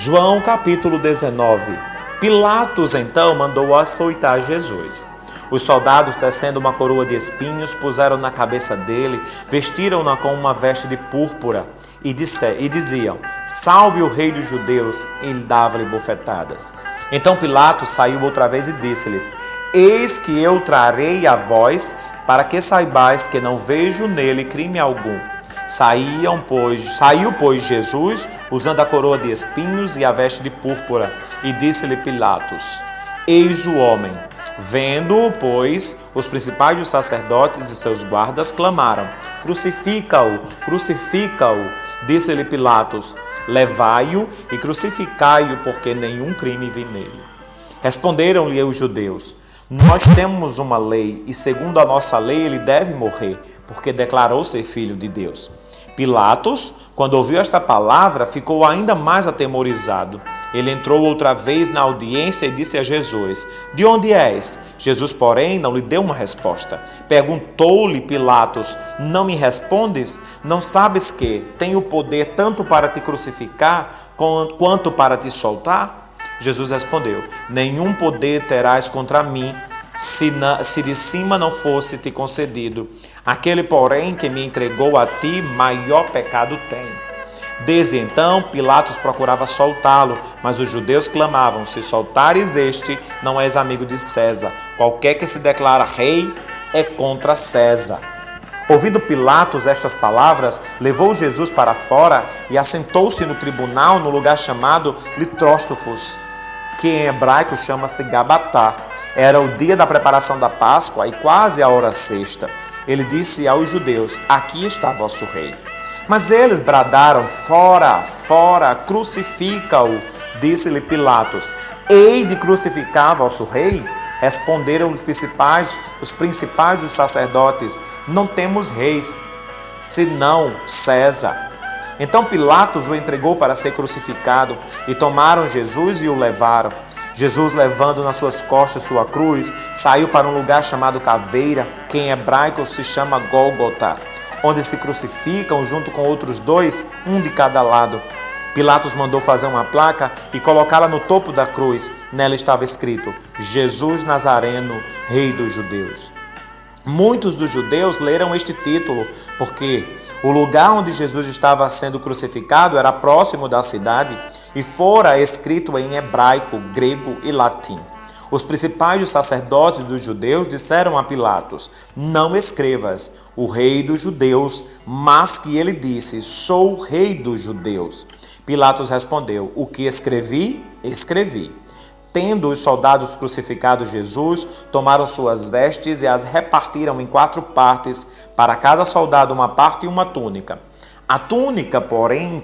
João capítulo 19. Pilatos então mandou açoitar Jesus. Os soldados, tecendo uma coroa de espinhos, puseram na cabeça dele, vestiram-na com uma veste de púrpura e diziam: "Salve o rei dos judeus!" E dava-lhe bofetadas. Então Pilatos saiu outra vez e disse-lhes: "Eis que eu trarei a vós, para que saibais que não vejo nele crime algum." Saiu, pois, Jesus, usando a coroa de espinhos e a veste de púrpura, e disse-lhe Pilatos: "Eis o homem." Vendo-o, pois, os principais dos sacerdotes e seus guardas clamaram: "Crucifica-o, crucifica-o." Disse-lhe Pilatos: "Levai-o e crucificai-o, porque nenhum crime vi nele." Responderam-lhe os judeus: "Nós temos uma lei, e segundo a nossa lei ele deve morrer, porque declarou ser filho de Deus." Pilatos, quando ouviu esta palavra, ficou ainda mais atemorizado. Ele entrou outra vez na audiência e disse a Jesus: "De onde és?" Jesus, porém, não lhe deu uma resposta. Perguntou-lhe Pilatos: "Não me respondes? Não sabes que tenho poder tanto para te crucificar quanto para te soltar?" Jesus respondeu: "Nenhum poder terás contra mim, se de cima não fosse te concedido. Aquele, porém, que me entregou a ti, maior pecado tem." Desde então, Pilatos procurava soltá-lo, mas os judeus clamavam: "Se soltares este, não és amigo de César. Qualquer que se declara rei é contra César." Ouvindo Pilatos estas palavras, levou Jesus para fora e assentou-se no tribunal no lugar chamado Litrósofos, que em hebraico chama-se Gabatá. Era o dia da preparação da Páscoa e quase a hora sexta. Ele disse aos judeus: "Aqui está vosso rei." Mas eles bradaram: "Fora, fora, crucifica-o." Disse-lhe Pilatos: "Hei de crucificar vosso rei?" Responderam os principais dos sacerdotes: "Não temos reis, senão César." Então Pilatos o entregou para ser crucificado, e tomaram Jesus e o levaram. Jesus, levando nas suas costas sua cruz, saiu para um lugar chamado Caveira, que em hebraico se chama Gólgota, onde se crucificam junto com outros dois, um de cada lado. Pilatos mandou fazer uma placa e colocá-la no topo da cruz. Nela estava escrito: "Jesus Nazareno, Rei dos Judeus." Muitos dos judeus leram este título porque o lugar onde Jesus estava sendo crucificado era próximo da cidade e fora escrito em hebraico, grego e latim. Os principais dos sacerdotes dos judeus disseram a Pilatos: "Não escrevas, o rei dos judeus", mas que ele disse: "Sou o rei dos judeus." Pilatos respondeu: "O que escrevi, escrevi." Tendo os soldados crucificado Jesus, tomaram suas vestes e as repartiram em 4 partes, para cada soldado uma parte e uma túnica. A túnica, porém,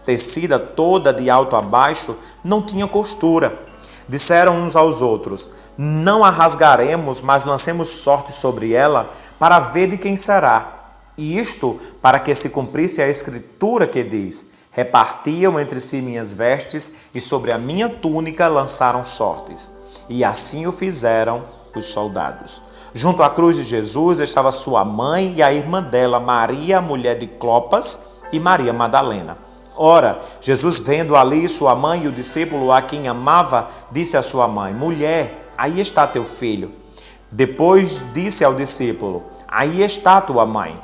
tecida toda de alto a baixo, não tinha costura. Disseram uns aos outros: "Não a rasgaremos, mas lancemos sorte sobre ela, para ver de quem será." E isto para que se cumprisse a escritura que diz: "Repartiam entre si minhas vestes, e sobre a minha túnica lançaram sortes." E assim o fizeram os soldados. Junto à cruz de Jesus estava sua mãe e a irmã dela, Maria, mulher de Clopas, e Maria Madalena. Ora, Jesus, vendo ali sua mãe e o discípulo a quem amava, disse à sua mãe: "Mulher, aí está teu filho." Depois disse ao discípulo: "Aí está tua mãe."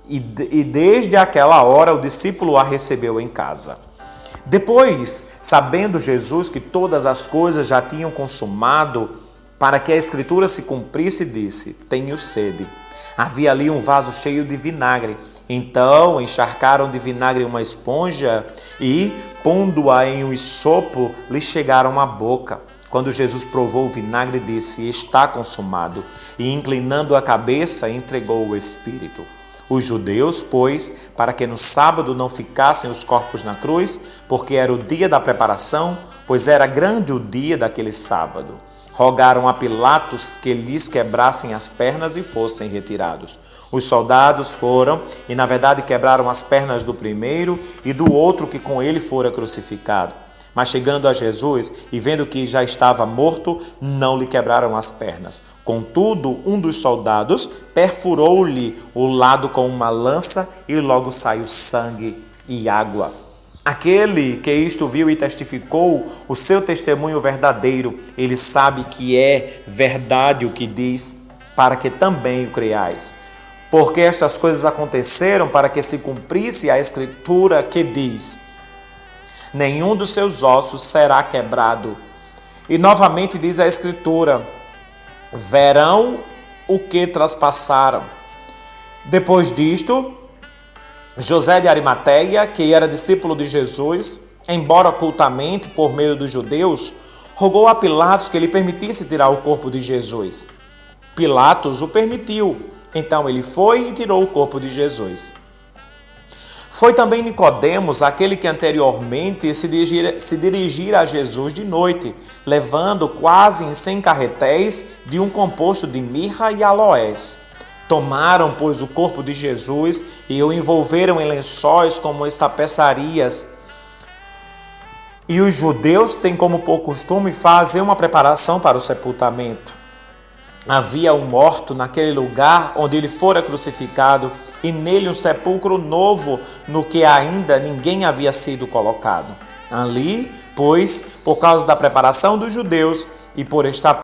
E desde aquela hora o discípulo a recebeu em casa. Depois, sabendo Jesus que todas as coisas já tinham consumado, para que a escritura se cumprisse, disse: "Tenho sede." Havia ali um vaso cheio de vinagre. Então encharcaram de vinagre uma esponja e, pondo-a em um hisopo, lhe chegaram à boca. Quando Jesus provou o vinagre, disse: "Está consumado." E, inclinando a cabeça, entregou o espírito. Os judeus, pois, para que no sábado não ficassem os corpos na cruz, porque era o dia da preparação, pois era grande o dia daquele sábado, rogaram a Pilatos que lhes quebrassem as pernas e fossem retirados. Os soldados foram e, na verdade, quebraram as pernas do primeiro e do outro que com ele fora crucificado. Mas chegando a Jesus e vendo que já estava morto, não lhe quebraram as pernas. Contudo, um dos soldados perfurou-lhe o lado com uma lança e logo saiu sangue e água. Aquele que isto viu e testificou o seu testemunho verdadeiro, ele sabe que é verdade o que diz, para que também o creiais. Porque estas coisas aconteceram para que se cumprisse a escritura que diz: nenhum dos seus ossos será quebrado. E novamente diz a escritura: verão o que traspassaram. Depois disto, José de Arimateia, que era discípulo de Jesus, embora ocultamente por meio dos judeus, rogou a Pilatos que lhe permitisse tirar o corpo de Jesus. Pilatos o permitiu, então ele foi e tirou o corpo de Jesus. Foi também Nicodemos, aquele que anteriormente se dirigira a Jesus de noite, levando quase em 100 carretéis de um composto de mirra e aloés. Tomaram, pois, o corpo de Jesus e o envolveram em lençóis como tapeçarias. E os judeus têm como por costume fazer uma preparação para o sepultamento. Havia um morto naquele lugar onde ele fora crucificado, e nele um sepulcro novo, no que ainda ninguém havia sido colocado. Ali, pois, por causa da preparação dos judeus e por estar